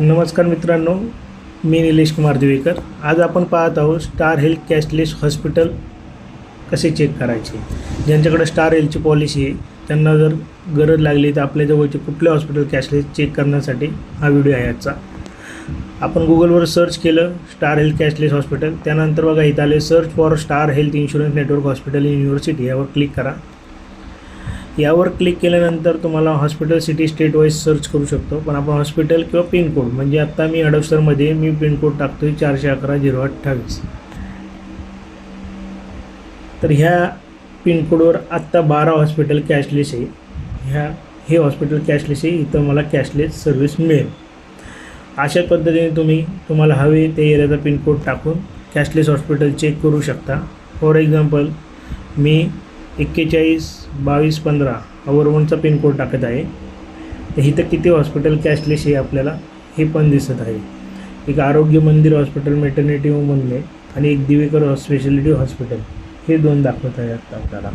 नमस्कार मित्रांनो, मी निलेश कुमार दिवेकर. आज आपण पाहत आहोत स्टार हेल्थ कॅशलेस हॉस्पिटल कसे चेक करायचे. ज्यांच्याकडे स्टार हेल्थची पॉलिसी आहे त्यांना जर गरज लागली तर आपल्या जवळचे कुठले हॉस्पिटल कॅशलेस चेक करण्यासाठी हा व्हिडिओ आहे आजचा. आपण गुगलवर सर्च केलं स्टार हेल्थ कॅशलेस हॉस्पिटल, त्यानंतर बघा इथं आले search for star health insurance network hospital in university, यावर क्लिक करा. यावर क्लिक केल्यानंतर तुम्हाला hospital city state wise search करू शकतो, पण आपण हॉस्पिटल किंवा पिनकोड म्हणजे आत्ता मी हडपसरमध्ये मी पिनकोड टाकतो आहे 411-028. तर ह्या पिनकोडवर आत्ता 12 हॉस्पिटल कॅशलेस आहे. हे हॉस्पिटल कॅशलेस आहे, इथं मला कॅशलेस सर्व्हिस मिळेल. अशा पद्धतीने तुम्हाला हवे ते एरियाचा पिनकोड टाकून कॅशलेस हॉस्पिटल चेक करू शकता. फॉर एक्झाम्पल मी 41-22-15 हा वरवणचा पिनकोड टाकत आहे. तर इथं किती हॉस्पिटल कॅशलेस आहे आपल्याला हे पण दिसत आहे. एक आरोग्य मंदिर हॉस्पिटल मेटर्निटी वुमनने आणि एक दिवेकर स्पेशालिटी हॉस्पिटल, हे दोन दाखवत आहे आता आपल्याला.